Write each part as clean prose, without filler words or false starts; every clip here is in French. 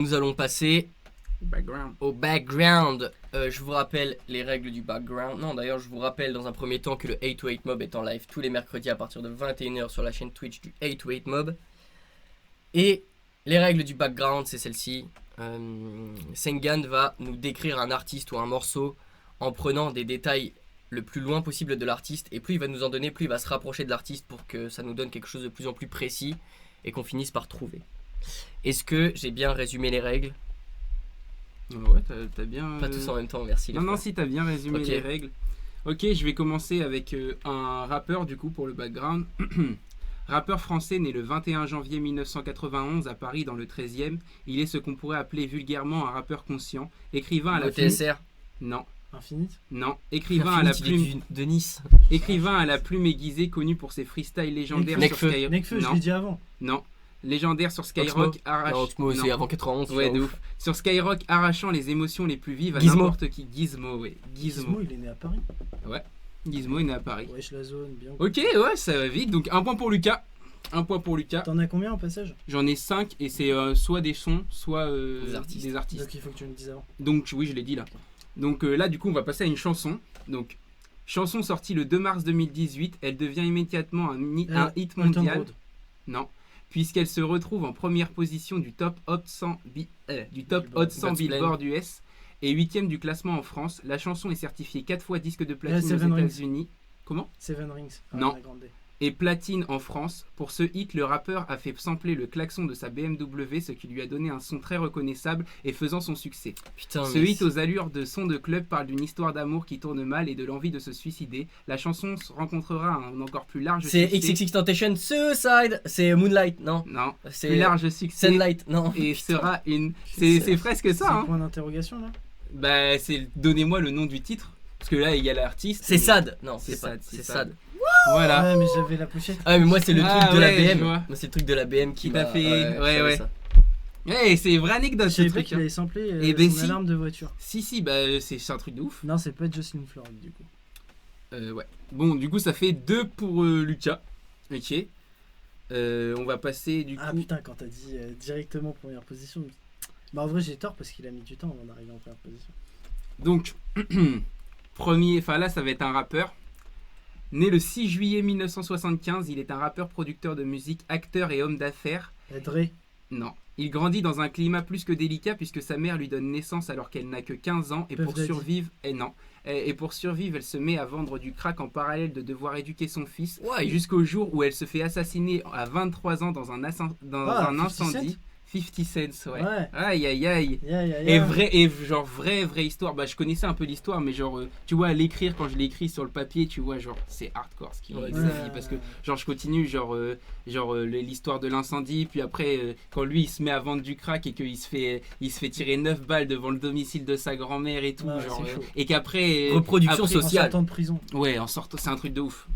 Nous allons passer Background. au background. Je vous rappelle les règles du background. Non, d'ailleurs, je vous rappelle dans un premier temps que le 808 Mob est en live tous les mercredis à partir de 21h sur la chaîne Twitch du 808 Mob. Et les règles du background, c'est celle-ci. Sengan va nous décrire un artiste ou un morceau en prenant des détails le plus loin possible de l'artiste. Et plus il va nous en donner, plus il va se rapprocher de l'artiste pour que ça nous donne quelque chose de plus en plus précis et qu'on finisse par trouver. Est-ce que j'ai bien résumé les règles ? Ouais, t'as bien. Pas tous en même temps, merci. Non, si t'as bien résumé les règles. Ok, je vais commencer avec un rappeur du coup pour le background. Rappeur français né le 21 janvier 1991 à Paris dans le 13e. Il est ce qu'on pourrait appeler vulgairement un rappeur conscient. Écrivain à la TSR. Non. Infinite. Non. Écrivain à la plume de Nice. Écrivain à la plume aiguisée connu pour ses freestyles légendaires sur Skyrock. Nekfeu, je l'ai dit avant. Non. Légendaire sur Skyrock, Oxmo, c'est avant 91. Ouais, de ouf. Sur Skyrock, arrachant les émotions les plus vives à Gizmo. n'importe qui. Gizmo, ouais. Gizmo, il est né à Paris. Ouais. Gizmo est né à Paris. Wesh la zone, bien. Ok, ouais, ça va vite. Donc un point pour Lucas. Un point pour Lucas. T'en as combien en passage? J'en ai 5 et c'est soit des sons, soit des artistes. Donc il faut que tu me dises avant. Donc oui, je l'ai dit là. Donc là, du coup, on va passer à une chanson. Donc, chanson sortie le 2 mars 2018. Elle devient immédiatement un hit mondial. Non. Puisqu'elle se retrouve en première position du top Hot 100, Billboard US et 8ème du classement en France. La chanson est certifiée 4 fois disque de platine aux États-Unis. Comment? Seven Rings. Non. Et platine en France. Pour ce hit, le rappeur a fait sampler le klaxon de sa BMW, ce qui lui a donné un son très reconnaissable et faisant son succès. Putain, ce hit aux allures de son de club parle d'une histoire d'amour qui tourne mal et de l'envie de se suicider. La chanson rencontrera un encore plus large succès. C'est succès. XXXTentacion Suicide. C'est Moonlight, non? Non. C'est plus large succès. Sunlight, non. Et sera une. C'est presque ça. C'est Hein. point d'interrogation là. Bah, c'est donnez-moi le nom du titre. Parce que là, il y a l'artiste. C'est Sad. Non, c'est pas. Sad. C'est Sad. Voilà. Ouais, mais j'avais la pochette. Ah, mais moi, c'est le truc de la BM. Je vois. Moi, c'est le truc de la BM qui t'a m'a fait. Ouais. ça. Ouais, c'est une vraie anecdote Je ce savais pas truc. qu'il avait samplé Et ben son si. alarme de voiture. Si, bah, c'est un truc de ouf. Non, c'est pas Jocelyn Floride du coup. Ouais. Bon, du coup, ça fait 2 pour Lucas. Ok. On va passer du coup. Ah putain, quand t'as dit directement première position. Bah en vrai, j'ai tort parce qu'il a mis du temps avant d'arriver en première position. Donc, enfin là, ça va être un rappeur. Né le 6 juillet 1975, il est un rappeur, producteur de musique, acteur et homme d'affaires. Dre. Non. Il grandit dans un climat plus que délicat puisque sa mère lui donne naissance alors qu'elle n'a que 15 ans et pour survivre, et pour survivre, elle se met à vendre du crack en parallèle de devoir éduquer son fils jusqu'au jour où elle se fait assassiner à 23 ans dans un incendie. 50 Cent, ouais. Aïe. Et vraie histoire. Bah, je connaissais un peu l'histoire, mais genre, tu vois, à l'écrire, quand je l'ai écrit sur le papier, tu vois, genre, c'est hardcore ce qu'il dit sa vie. Parce que, genre, je continue, l'histoire de l'incendie, puis après, quand lui, il se met à vendre du crack et qu'il se fait tirer 9 balles devant le domicile de sa grand-mère et tout, genre, et qu'après. Reproduction sociale. En sortant de prison. Ouais, en sortant, c'est un truc de ouf.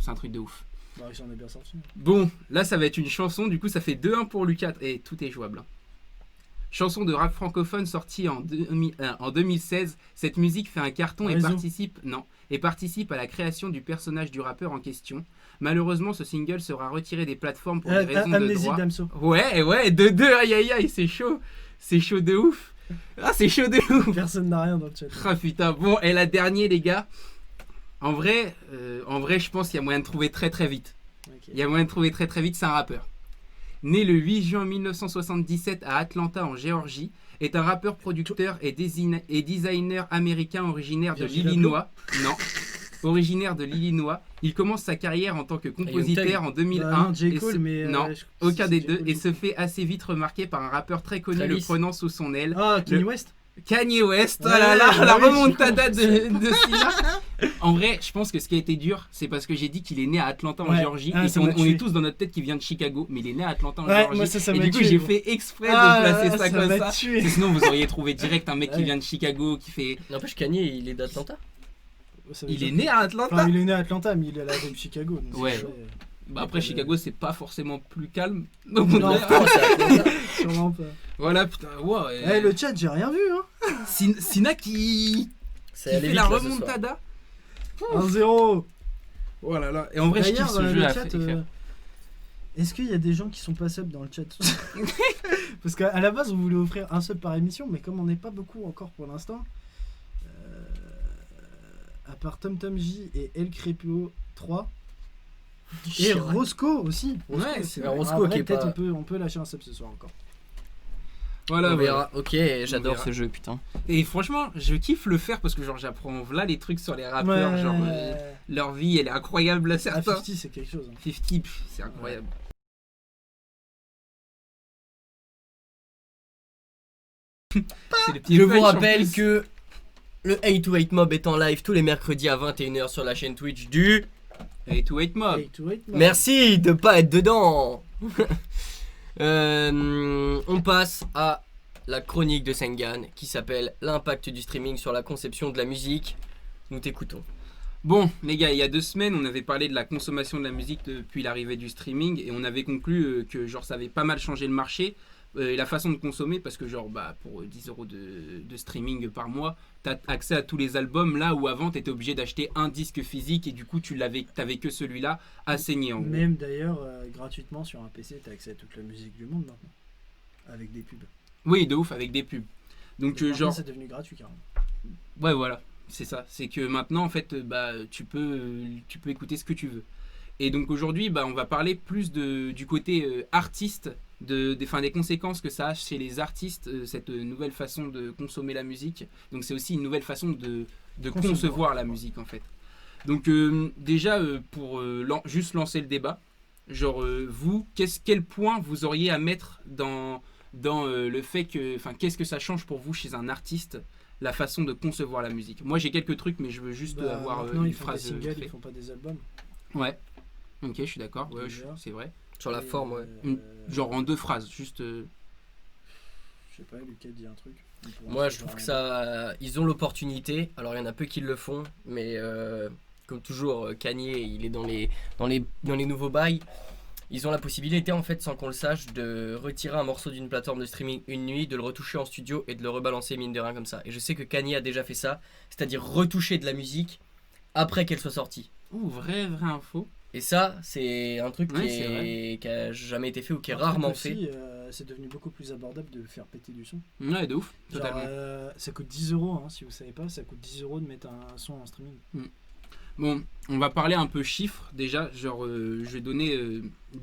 Bah, il s'en est bien sorti. Bon, là, ça va être une chanson, du coup, ça fait 2-1 pour Lucas, et tout est jouable. Chanson de rap francophone sortie en 2016. Cette musique fait un carton et participe à la création du personnage du rappeur en question. Malheureusement, ce single sera retiré des plateformes pour des raisons de droit. Damso. Ouais, 2-2, aïe, c'est chaud. C'est chaud de ouf. Ah, c'est chaud de ouf. Personne n'a rien dans le chat. Ah putain, bon, et la dernière, les gars. En vrai, je pense qu'il y a moyen de trouver très très vite. Il y a moyen de trouver très très vite, c'est un rappeur. Né le 8 juin 1977 à Atlanta en Géorgie, est un rappeur, producteur et designer américain originaire de l'Illinois. Non, originaire de l'Illinois. Il commence sa carrière en tant que compositeur en 2001. Aucun des deux, et se fait assez vite remarquer par un rappeur très connu le prenant sous son aile. Ah, Kanye West. Oh là là, la remontada de Sina. En vrai, je pense que ce qui a été dur, c'est parce que j'ai dit qu'il est né à Atlanta en Géorgie. Et on est tous dans notre tête qu'il vient de Chicago, mais il est né à Atlanta en Géorgie. Moi, ça et du coup, j'ai fait exprès de placer ça comme ça. Sinon, vous auriez trouvé direct un mec qui vient de Chicago, qui fait. N'empêche, Kanye, il est d'Atlanta. Il est né à Atlanta. Enfin, il est né à Atlanta, mais il est à la rue de Chicago. Ouais. Bah après, Chicago, c'est pas forcément plus calme. Non, sûrement pas. Voilà, putain, ouais. Le chat, j'ai rien vu, hein. Sina qui fait la remontada. 1-0. Oh là là. Et en vrai, je kiffe ce jeu à chat, faire. Est-ce qu'il y a des gens qui sont pas sub dans le chat? Parce qu'à la base, on voulait offrir un sub par émission, mais comme on n'est pas beaucoup encore pour l'instant, à part TomTomJ et El Crépio 3, et Roscoe aussi. Ouais, c'est Roscoe Roscoe qui est peut-être pas... on peut lâcher un sub ce soir encore. Voilà, on verra. Ok, j'adore verra. ce jeu, putain. Et franchement, je kiffe le faire parce que genre j'apprends là les trucs sur les rappeurs, genre leur vie, elle est incroyable à certains. 50 c'est quelque chose. 50, c'est incroyable. Je vous rappelle que le 808 Mob est en live tous les mercredis à 21h sur la chaîne Twitch du 808 Mob. Merci de pas être dedans. On passe à la chronique de Sengan qui s'appelle l'impact du streaming sur la conception de la musique. Nous t'écoutons. Bon les gars, il y a 2 semaines on avait parlé de la consommation de la musique depuis l'arrivée du streaming et on avait conclu que genre ça avait pas mal changé le marché et la façon de consommer parce que genre pour 10 € de streaming par mois t'as accès à tous les albums là où avant t'étais obligé d'acheter un disque physique et du coup t'avais que celui-là à saigner en gros. Même d'ailleurs gratuitement sur un PC t'as accès à toute la musique du monde maintenant avec des pubs. Oui de ouf avec des pubs. Donc genre c'est devenu gratuit carrément. Ouais voilà. C'est ça, c'est que maintenant en fait tu peux écouter ce que tu veux. Et donc aujourd'hui on va parler plus du côté artiste, des conséquences que ça a chez les artistes, cette nouvelle façon de consommer la musique. Donc c'est aussi une nouvelle façon de concevoir la musique en fait. Donc déjà pour juste lancer le débat, genre vous, quel point vous auriez à mettre dans le fait que, qu'est-ce que ça change pour vous chez un artiste la façon de concevoir la musique. Moi j'ai quelques trucs mais je veux juste avoir une phrase. Ils font des singles, ils font pas des albums. Ouais. Ok, je suis d'accord. Ouais, c'est vrai. Sur la forme, ouais. Genre en 2 phrases, juste. Je sais pas, Lucas dit un truc. Moi je trouve que ça, ils ont l'opportunité. Alors il y en a peu qui le font, mais comme toujours Kanye, il est dans les nouveaux bails. Ils ont la possibilité en fait sans qu'on le sache de retirer un morceau d'une plateforme de streaming une nuit, de le retoucher en studio et de le rebalancer mine de rien comme ça. Et je sais que Kanye a déjà fait ça, c'est-à-dire retoucher de la musique après qu'elle soit sortie. Ouh, vraie info. Et ça c'est un truc qui a jamais été fait ou qui est rarement fait. C'est devenu beaucoup plus abordable de faire péter du son. Ouais de ouf, genre, totalement. Ça coûte 10 € hein, si vous savez pas, ça coûte 10 € de mettre un son en streaming. Bon, on va parler un peu chiffres déjà. Genre, je vais donner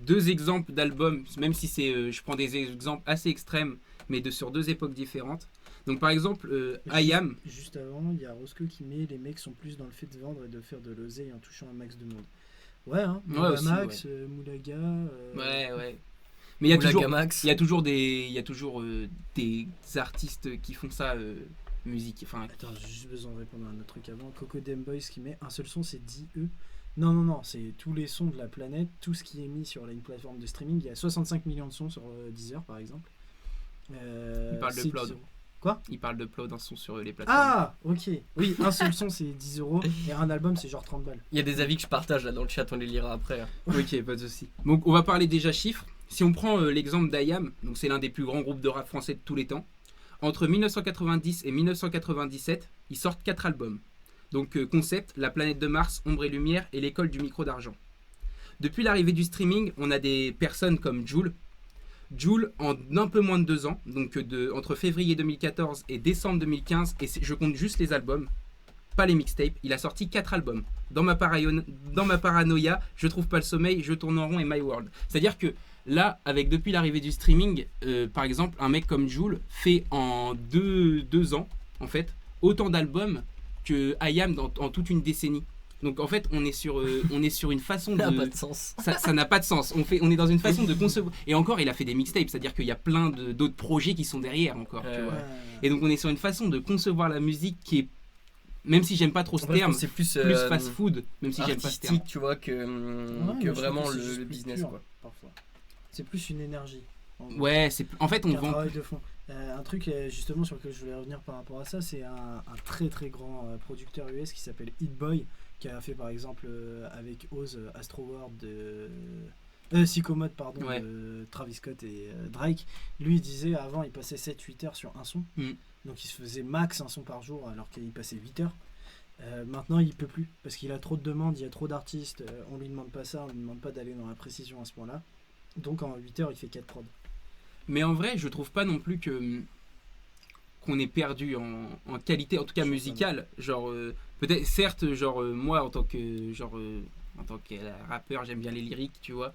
2 exemples d'albums, même si je prends des exemples assez extrêmes, mais sur 2 époques différentes. Donc, par exemple, IAM. Juste avant, il y a Roscoe qui met les mecs sont plus dans le fait de vendre et de faire de l'oseille en touchant un max de monde. Ouais, hein. Max, Moulaga. Ouais. Mais il y a toujours des artistes qui font ça. Musique. Attends, j'ai juste besoin de répondre à un autre truc avant. Coco Dem Boys qui met un seul son, c'est 10 E. Non, c'est tous les sons de la planète, tout ce qui est mis sur une plateforme de streaming. Il y a 65 millions de sons sur Deezer par exemple. Il parle de upload. Quoi ? Il parle d'upload un son sur les plateformes. Ah, ok. Oui, un seul son c'est 10 € et un album c'est genre 30 balles. Il y a des avis que je partage là dans le chat, on les lira après. Ok, pas de soucis. Donc on va parler déjà chiffres. Si on prend l'exemple d'IAM, donc c'est l'un des plus grands groupes de rap français de tous les temps. Entre 1990 et 1997, ils sortent 4 albums. Donc Concept, La planète de Mars, Ombre et Lumière et L'école du micro d'argent. Depuis l'arrivée du streaming, on a des personnes comme Jul. Jul, en un peu moins de 2 ans, donc entre février 2014 et décembre 2015, et je compte juste les albums, pas les mixtapes, il a sorti 4 albums. Dans ma paranoïa, Je trouve pas le sommeil, Je tourne en rond et My World. C'est-à-dire que là, depuis l'arrivée du streaming, par exemple, un mec comme Jul fait en 2 ans, en fait, autant d'albums que IAM en toute une décennie. Donc en fait, on est sur une façon de... Ça n'a pas de sens. Ça n'a pas de sens. On est dans une façon de concevoir. Et encore, il a fait des mixtapes, c'est-à-dire qu'il y a plein d'autres projets qui sont derrière encore. Tu vois. Et donc on est sur une façon de concevoir la musique qui est, même si j'aime pas trop ce terme, c'est plus fast-food, même si j'aime pas ce terme. Tu vois, que vraiment le business, pur, quoi. Parfois. C'est plus une énergie. Ouais, en fait on vend. Travail de fond. Un truc justement sur lequel je voulais revenir par rapport à ça, c'est un très très grand producteur US qui s'appelle Hit Boy, qui a fait par exemple avec Oz Astro World Psychomode pardon, ouais. de Travis Scott et Drake. Lui il disait avant il passait 7-8 heures sur un son, donc il se faisait max un son par jour alors qu'il passait 8 heures. Maintenant il peut plus parce qu'il a trop de demandes, il y a trop d'artistes, on lui demande pas ça, on lui demande pas d'aller dans la précision à ce point là, donc en 8 heures il fait 4 prods. Mais en vrai, je trouve pas non plus qu'on est perdu en qualité, en tout cas musicale. Genre, peut-être, certes, genre, moi, en tant que rappeur, j'aime bien les lyriques, tu vois.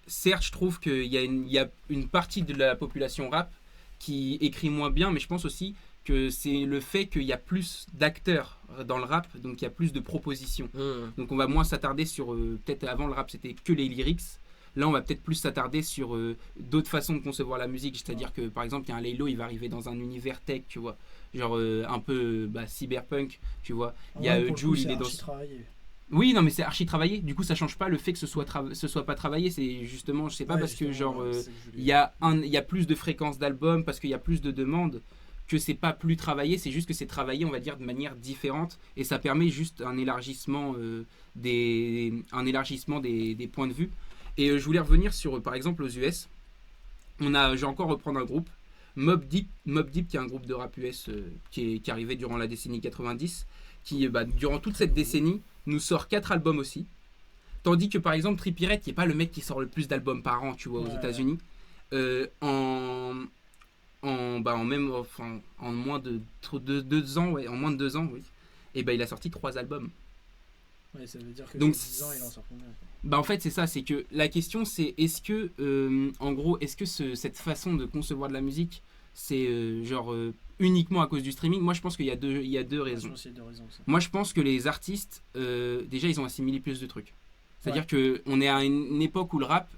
Certes, je trouve qu'il y a une partie de la population rap qui écrit moins bien, mais je pense aussi que c'est le fait qu'il y a plus d'acteurs dans le rap, donc il y a plus de propositions. Donc on va moins s'attarder sur, peut-être avant le rap c'était que les lyrics, là on va peut-être plus s'attarder sur d'autres façons de concevoir la musique, c'est-à-dire que par exemple il y a un Laylo, il va arriver dans un univers tech, tu vois, genre un peu cyberpunk, tu vois. Il y a Jul, il est dans... Oui, non, mais c'est archi travaillé. Du coup, ça change pas le fait que ce soit pas travaillé. C'est justement, je sais pas, parce que genre, il y a plus de fréquences d'albums, parce qu'il y a plus de demandes, que c'est pas plus travaillé. C'est juste que c'est travaillé, on va dire, de manière différente, et ça permet juste un élargissement des points de vue. Et je voulais revenir sur, par exemple, aux US. Je vais encore reprendre un groupe, Mobb Deep, qui est un groupe de rap US qui est arrivé durant la décennie 90, qui, durant toute cette décennie, nous sort 4 albums aussi. Tandis que par exemple Trippie Redd, qui n'est pas le mec qui sort le plus d'albums par an, tu vois, aux États-Unis, en moins de 2 ans, oui, et il a sorti 3 albums. Ouais, ça veut dire que donc 10 ans, il en sort combien, en fait, c'est ça, c'est que la question c'est est-ce que cette façon de concevoir de la musique, c'est uniquement à cause du streaming? Moi je pense qu'il y a deux raisons. Moi je pense que les artistes déjà ils ont assimilé plus de trucs. C'est-à-dire qu'on est à une époque où le rap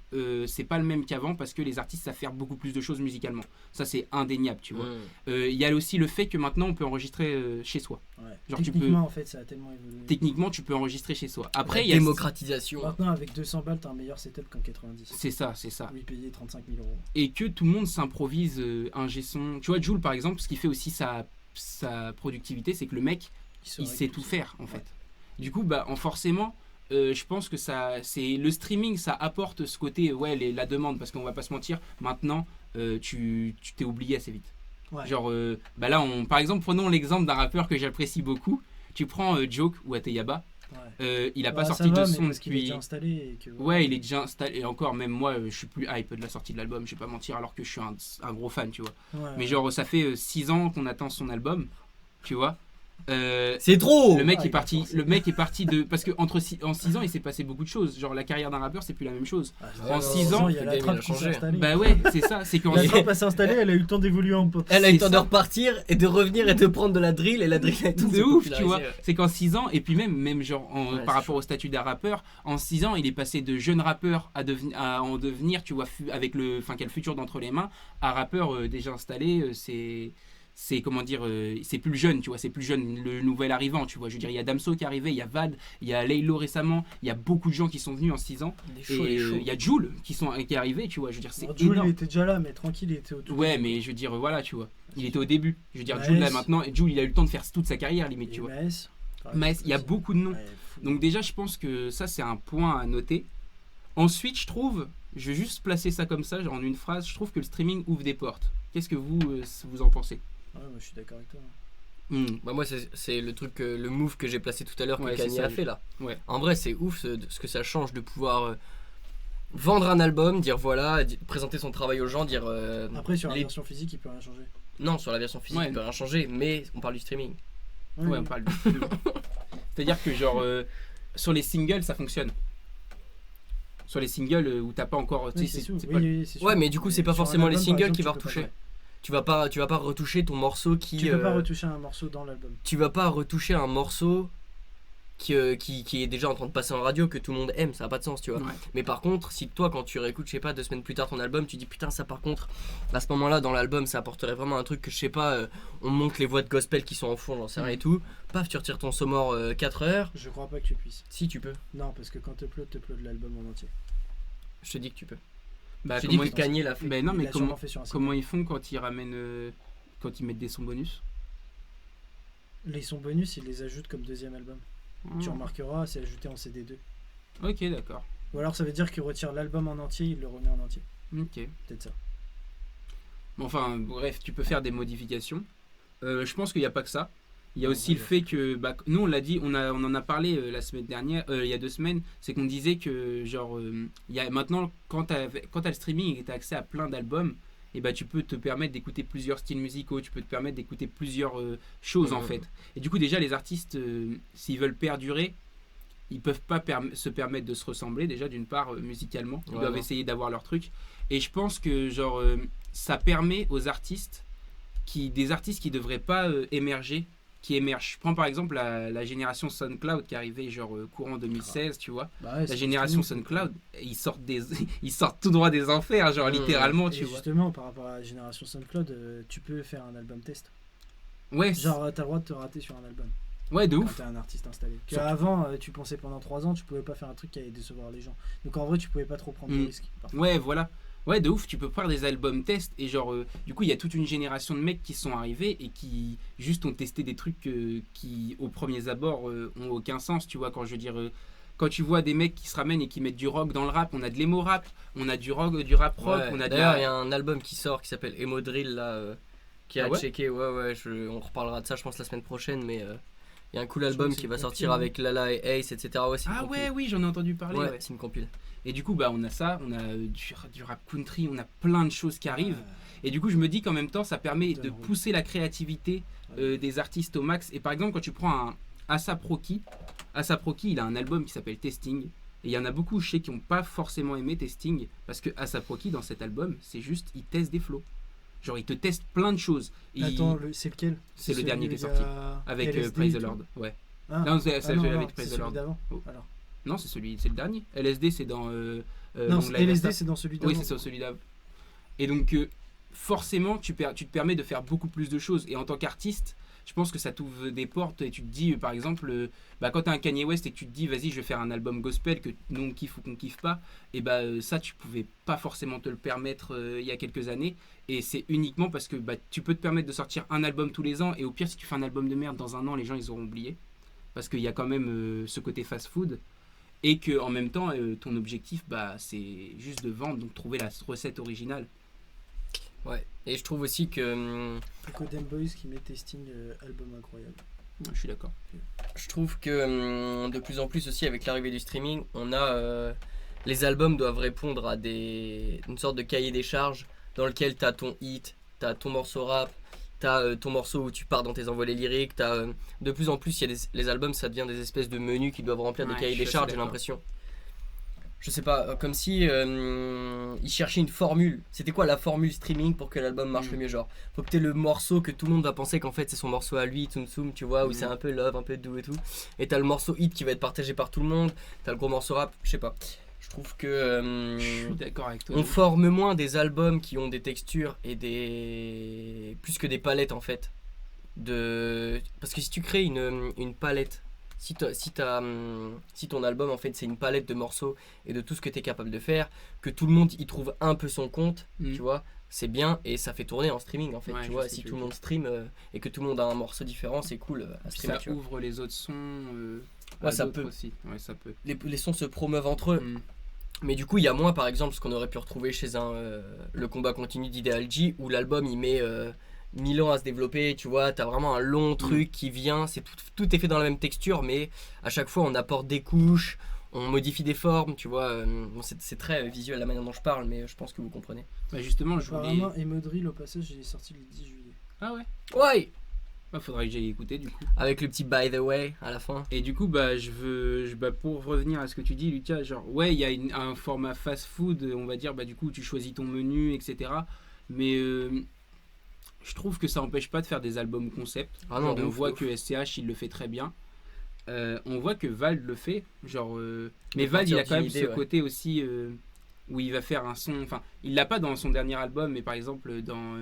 c'est pas le même qu'avant, parce que les artistes savent faire beaucoup plus de choses musicalement. Ça c'est indéniable, tu vois. Il y a aussi le fait que maintenant on peut enregistrer chez soi. Genre, techniquement en fait ça a tellement évolué. Techniquement tu peux enregistrer chez soi. Après il y a démocratisation. Maintenant avec 200 balles t'as un meilleur setup qu'en 90. C'est ça. Où il payait 35 000 euros. Et que tout le monde s'improvise ingé son. Tu vois, Jul par exemple, ce qui fait aussi sa productivité, c'est que le mec il sait tout faire en fait. Du coup forcément je pense que c'est le streaming, ça apporte ce côté la demande, parce qu'on va pas se mentir, maintenant tu t'es oublié assez vite. Genre là par exemple, prenons l'exemple d'un rappeur que j'apprécie beaucoup. Tu prends Joke ou Ateyaba. Il a pas sorti de son depuis. Il est déjà installé et que... il est déjà installé, et encore même moi je suis plus hype de la sortie de l'album, je vais pas mentir, alors que je suis un gros fan, tu vois. Mais genre ça fait 6 ans qu'on attend son album, tu vois. C'est trop. Le mec est parti de, parce que en 6 ans il s'est passé beaucoup de choses. Genre la carrière d'un rappeur c'est plus la même chose. En 6 ans il y a la trappe qui s'est installée. C'est ça, c'est qu'en la trappe s'est installée, elle a eu le temps d'évoluer en pop. Elle a eu le temps de repartir et de revenir et de prendre de la drill, et la drill est tout de ouf, tu vois. C'est qu'en 6 ans, et puis même genre par rapport au statut d'un rappeur, en 6 ans il est passé de jeune rappeur à en devenir, tu vois, avec quel futur d'entre les mains, à rappeur déjà installé. C'est comment dire, c'est plus jeune, tu vois, c'est plus jeune, le nouvel arrivant, tu vois. Je veux dire, il y a Damso qui est arrivé, il y a Vald, il y a Laylo récemment, il y a beaucoup de gens qui sont venus en 6 ans. Et il y a Jul qui est arrivé, tu vois. Je veux dire, c'est Jul il était déjà là, mais tranquille, il était au début. Ouais, mais je veux dire, voilà, tu vois, il était au début. Je veux dire, Jul là maintenant, Jul il a eu le temps de faire toute sa carrière limite, tu vois. Maes, il y a beaucoup de noms. Donc déjà, je pense que ça c'est un point à noter. Ensuite, je trouve, je vais juste placer ça comme ça, en une phrase, je trouve que le streaming ouvre des portes. Qu'est-ce que vous en pensez? Ouais, moi je suis d'accord avec toi. Moi c'est le truc, le move que j'ai placé tout à l'heure que Kanye a fait là. En vrai c'est ouf ce que ça change de pouvoir vendre un album, dire voilà, présenter son travail aux gens, dire... Après sur la version physique il peut rien changer. Non, sur la version physique il peut rien changer, mais on parle du streaming. On parle du streaming. C'est-à-dire que genre sur les singles ça fonctionne. Sur les singles où t'as pas encore... c'est sûr. Ouais, mais du coup c'est pas forcément les singles qui va retoucher. Tu vas pas retoucher ton morceau qui... Tu peux pas retoucher un morceau dans l'album. Tu vas pas retoucher un morceau qui est déjà en train de passer en radio, que tout le monde aime, ça a pas de sens, tu vois. Mais par contre, si toi quand tu réécoutes, je sais pas, 2 semaines plus tard ton album, tu dis putain ça par contre, à ce moment là dans l'album ça apporterait vraiment un truc que je sais pas, on monte les voix de gospel qui sont en fond, j'en sais rien et tout, paf tu retires ton Somore 4 heures. Je crois pas que tu puisses. Si tu peux. Non parce que quand t'uploades l'album en entier. Je te dis que tu peux. Je dis que Kanye l'a fait. Mais non, mais comment ils font quand ils ramènent, quand ils mettent des sons bonus? Les sons bonus, ils les ajoutent comme deuxième album. Tu remarqueras, c'est ajouté en CD2. Ok, d'accord. Ou alors ça veut dire qu'il retire l'album en entier, il le remet en entier. Ok. Peut-être ça. Enfin, bref, tu peux faire des modifications. Je pense qu'il n'y a pas que ça. Il y a aussi le fait que, nous on l'a dit, on en a parlé la semaine dernière, il y a 2 semaines, c'est qu'on disait que genre, il y a maintenant quand t'as le streaming et que t'as accès à plein d'albums, et tu peux te permettre d'écouter plusieurs styles musicaux, tu peux te permettre d'écouter plusieurs choses en fait. Et du coup déjà les artistes, s'ils veulent perdurer, ils peuvent pas se permettre de se ressembler déjà d'une part musicalement, ils doivent essayer d'avoir leur truc. Et je pense que genre ça permet aux artistes des artistes qui devraient pas émerger, qui émergent. Je prends par exemple la génération SoundCloud qui est arrivée genre courant 2016, tu vois. La génération SoundCloud, ils sortent tout droit des enfers, genre littéralement, tu vois. Justement, par rapport à la génération SoundCloud, tu peux faire un album test. Ouais. Genre, t'as le droit de te rater sur un album. Ouais, de ouf. Quand t'es un artiste installé. Avant, tu pensais pendant 3 ans, tu pouvais pas faire un truc qui allait décevoir les gens. Donc en vrai, tu pouvais pas trop prendre de risques. Ouais, voilà. Ouais, de ouf, tu peux faire des albums test et genre, du coup, il y a toute une génération de mecs qui sont arrivés et qui juste ont testé des trucs qui, aux premiers abords, ont aucun sens, tu vois, quand je veux dire, quand tu vois des mecs qui se ramènent et qui mettent du rock dans le rap, on a de l'emo rap, on a du rock, du rap rock, on a d'ailleurs, il y a un album qui sort qui s'appelle Emo Drill, là, qui a checké, on reparlera de ça, je pense, la semaine prochaine, mais... Il y a un cool album qui va sortir avec Lala et Ace, etc. Ouais, oui, j'en ai entendu parler. Ouais, c'est une compile. Et du coup, on a ça, on a du rap country, on a plein de choses qui arrivent. Et du coup, je me dis qu'en même temps, ça permet de pousser la créativité des artistes au max. Et par exemple, quand tu prends un A$AP Rocky, il a un album qui s'appelle Testing. Et il y en a beaucoup, je sais, qui n'ont pas forcément aimé Testing. Parce que A$AP Rocky, dans cet album, c'est juste, il teste des flows. Genre, il te teste plein de choses. Attends, c'est lequel? C'est le dernier qui est sorti. Avec Praise the Lord. Ouais. Non, c'est avec Praise the Lord. Alors. Non, c'est le dernier. LSD, c'est dans. Non, LSD, c'est dans celui d'avant. Oui, c'est celui d'avant. Et donc, forcément, tu te permets de faire beaucoup plus de choses. Et en tant qu'artiste, je pense que ça t'ouvre des portes. Et tu te dis, par exemple, quand t'as un Kanye West et que tu te dis, vas-y, je vais faire un album gospel que nous on kiffe ou qu'on kiffe pas, et ça, tu pouvais pas forcément te le permettre il y a quelques années. Et c'est uniquement parce que tu peux te permettre de sortir un album tous les ans. Et au pire, si tu fais un album de merde dans un an, les gens ils auront oublié. Parce qu'il y a quand même ce côté fast-food. Et que en même temps, ton objectif, c'est juste de vendre, donc trouver la recette originale. Ouais, et je trouve aussi que... Codem Boys qui met Testing, album incroyable. Ouais, je suis d'accord. Je trouve que de plus en plus aussi avec l'arrivée du streaming, on a... les albums doivent répondre à une sorte de cahier des charges dans lequel tu as ton hit, tu as ton morceau rap, tu as ton morceau où tu pars dans tes envolées lyriques, de plus en plus, les albums, ça devient des espèces de menus qui doivent remplir des cahiers des charges, j'ai l'impression. Je sais pas, comme si ils cherchaient une formule. C'était quoi la formule streaming pour que l'album marche le mieux? Genre, faut que t'aies le morceau que tout le monde va penser qu'en fait c'est son morceau à lui, Tsum Tsum, tu vois, où c'est un peu love, un peu doux et tout. Et t'as le morceau hit qui va être partagé par tout le monde, t'as le gros morceau rap, je sais pas. Je trouve que je suis d'accord avec toi. On forme moins des albums qui ont des textures et plus que des palettes en fait. Parce que si tu crées une palette, si ton album en fait c'est une palette de morceaux et de tout ce que tu es capable de faire, que tout le monde y trouve un peu son compte, tu vois, c'est bien et ça fait tourner en streaming en fait, tu vois, si tout le monde stream et que tout le monde a un morceau différent, c'est cool à streamer. Ça ouvre les autres sons ça peut aussi. Ouais, ça peut. Les sons se promeuvent entre eux. Mais du coup, il y a moins, par exemple, ce qu'on aurait pu retrouver chez le combat continu d'Ideal J, où l'album il met 1000 ans à se développer, tu vois, t'as vraiment un long truc qui vient, tout est fait dans la même texture, mais à chaque fois on apporte des couches, on modifie des formes, tu vois. C'est très visuel la manière dont je parle, mais je pense que vous comprenez. Justement, apparemment, Emo Drill au passage, il est sorti le 10 juillet. Ah ouais? Ouais! Faudrait que j'aille écouter du coup. Avec le petit by the way à la fin. Et du coup, pour revenir à ce que tu dis, Lucas, genre, ouais, il y a un format fast-food, on va dire, du coup, tu choisis ton menu, etc. Mais je trouve que ça n'empêche pas de faire des albums concept. Ah non, on voit que SCH, il le fait très bien. On voit que Vald le fait. Genre, mais Vald, il a quand même ce côté aussi où il va faire un son. Enfin, il l'a pas dans son dernier album, mais par exemple, dans.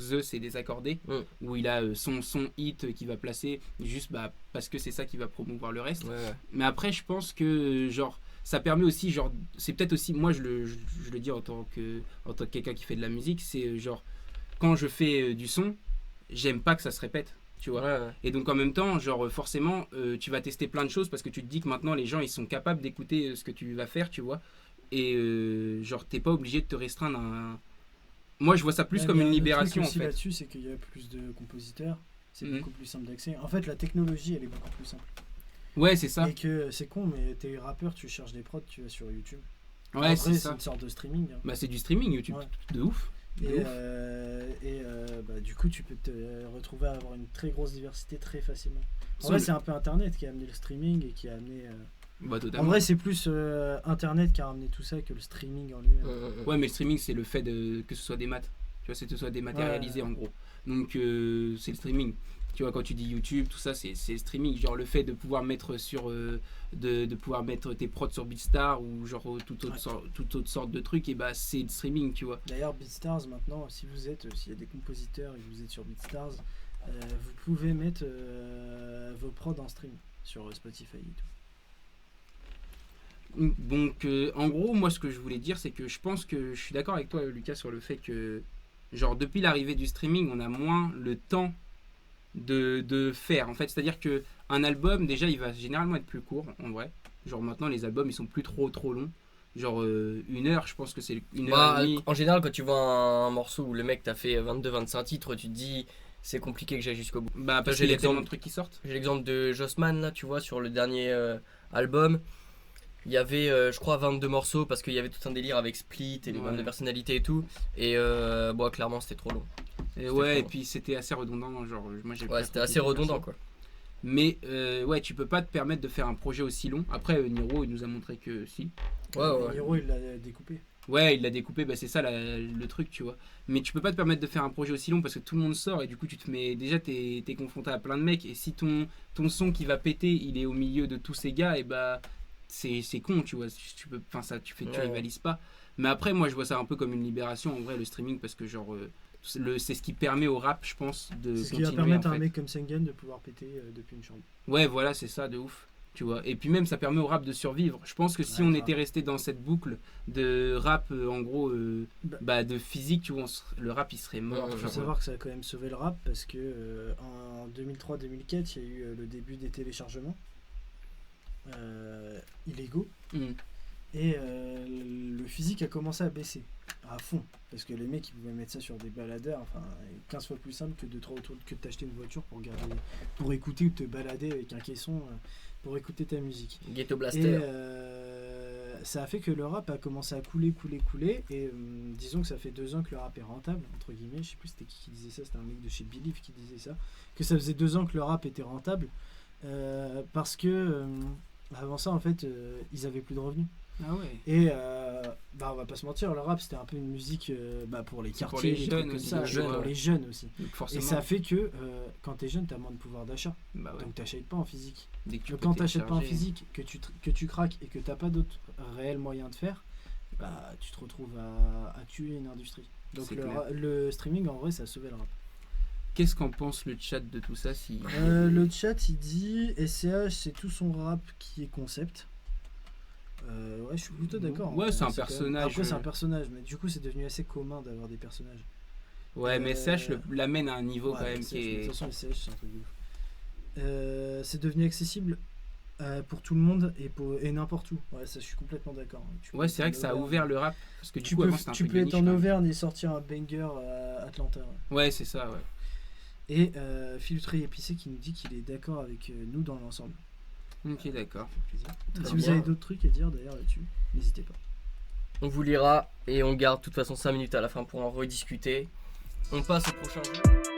Zeus et Désaccordé, où il a son hit qui va placer juste parce que c'est ça qui va promouvoir le reste. Mais après, je pense que genre ça permet aussi, genre, c'est peut-être aussi, moi je le dis en tant que quelqu'un qui fait de la musique, c'est genre quand je fais du son, j'aime pas que ça se répète, tu vois. Et donc en même temps, genre forcément, tu vas tester plein de choses parce que tu te dis que maintenant les gens ils sont capables d'écouter ce que tu vas faire, tu vois. Et genre t'es pas obligé de te restreindre à Moi, je vois ça plus comme une libération. Le truc aussi là-dessus, c'est qu'il y a plus de compositeurs. C'est beaucoup plus simple d'accès. En fait, la technologie, elle est beaucoup plus simple. Ouais, c'est ça. Et que c'est con, mais t'es rappeur, tu cherches des prods, tu vas sur YouTube. Ouais, après, c'est ça. une sorte de streaming. Hein. Bah, c'est du streaming YouTube, de ouf. Du coup, tu peux te retrouver à avoir une très grosse diversité très facilement. En vrai, c'est un peu Internet qui a amené le streaming et qui a amené. En vrai, c'est plus Internet qui a amené tout ça que le streaming en lui-même. Ouais, mais le streaming, c'est le fait que ce soit des maths. Tu vois, c'est que ce soit dématérialisé en gros. Donc, c'est le streaming. Tu vois, quand tu dis YouTube, tout ça, c'est le streaming. Genre, le fait de pouvoir mettre sur. De pouvoir mettre tes prods sur BeatStars ou genre toute autre sorte de trucs, et bah, c'est le streaming, tu vois. D'ailleurs, BeatStars, maintenant, s'il y a des compositeurs et que vous êtes sur BeatStars, vous pouvez mettre vos prods en stream sur Spotify et tout. Donc, en gros, moi, ce que je voulais dire, c'est que je pense que je suis d'accord avec toi, Lucas, sur le fait que, genre, depuis l'arrivée du streaming, on a moins le temps de faire. En fait, c'est-à-dire que un album, déjà, il va généralement être plus court, en vrai. Genre, maintenant, les albums, ils sont plus trop longs. Genre, 1 heure, je pense que c'est 1 heure et demie. En général, quand tu vois un morceau où le mec t'a fait 22-25 titres, tu te dis... C'est compliqué que j'aille jusqu'au bout. Bah, parce qu'il y a tellement de trucs qui sortent. J'ai l'exemple de Jossman, là, tu vois, sur le dernier album. Il y avait, je crois, 22 morceaux parce qu'il y avait tout un délire avec Split et les bandes de personnalité et tout. Et bon, clairement, c'était trop long. Et puis c'était assez redondant. Genre, moi, c'était assez redondant, quoi. Mais ouais, tu peux pas te permettre de faire un projet aussi long. Après, Niro, il nous a montré que si. Niro, il l'a découpé. Ouais, il l'a découpé, bah c'est ça le truc, tu vois. Mais tu peux pas te permettre de faire un projet aussi long parce que tout le monde sort et du coup tu te mets. Déjà t'es confronté à plein de mecs et si ton son qui va péter il est au milieu de tous ces gars, et bah c'est con, tu vois. Tu rivalises pas. Mais après, moi je vois ça un peu comme une libération en vrai, le streaming, parce que genre. C'est ce qui permet au rap, je pense, de continuer. C'est ce qui va permettre à un mec comme Sengen de pouvoir péter depuis une chambre. Ouais, voilà, c'est ça, de ouf. Tu vois. Et puis même ça permet au rap de survivre. Je pense que si on était resté dans cette boucle de rap en gros de physique, tu vois, le rap il serait mort. Il faut savoir que ça a quand même sauvé le rap parce que en 2003-2004 il y a eu le début des téléchargements illégaux et le physique a commencé à baisser à fond parce que les mecs ils pouvaient mettre ça sur des baladeurs, enfin 15 fois plus simple que que de t'acheter une voiture pour écouter ou te balader avec un caisson pour écouter ta musique. Ghetto Blaster. Et ça a fait que le rap a commencé à couler et disons que ça fait 2 ans que le rap est rentable, entre guillemets. Je sais plus c'était qui disait ça, c'était un mec de chez Believe qui disait ça, que ça faisait 2 ans que le rap était rentable parce que avant ça en fait ils avaient plus de revenus. Ah ouais. Et on va pas se mentir, le rap c'était un peu une musique pour les quartiers, pour les jeunes aussi, pour les jeunes aussi. Et ça fait que quand t'es jeune t'as moins de pouvoir d'achat, donc t'achètes pas en physique. Donc quand t'achètes pas en physique, que tu craques et que t'as pas d'autres réels moyens de faire, tu te retrouves à tuer une industrie. Donc le streaming en vrai ça a sauvé le rap. Qu'est-ce qu'en pense le chat de tout ça le chat il dit SCH c'est tout son rap qui est concept. Ouais, je suis plutôt d'accord. Ouais, c'est un personnage. Après, c'est un personnage, mais du coup, c'est devenu assez commun d'avoir des personnages. Ouais, mais SCH l'amène à un niveau quand même qui est. De toute façon, SCH, c'est un truc de ouf. C'est devenu accessible pour tout le monde et n'importe où. Ouais, ça, je suis complètement d'accord. Ouais, c'est vrai que ça a ouvert le rap. Parce que tu peux être en Auvergne et sortir un banger à Atlanta. Ouais, c'est ça, ouais. Et Filtré Épicé qui nous dit qu'il est d'accord avec nous dans l'ensemble. Ok, d'accord. Si vous avez d'autres trucs à dire d'ailleurs là-dessus, n'hésitez pas. On vous lira et on garde de toute façon 5 minutes à la fin pour en rediscuter. On passe au prochain jeu.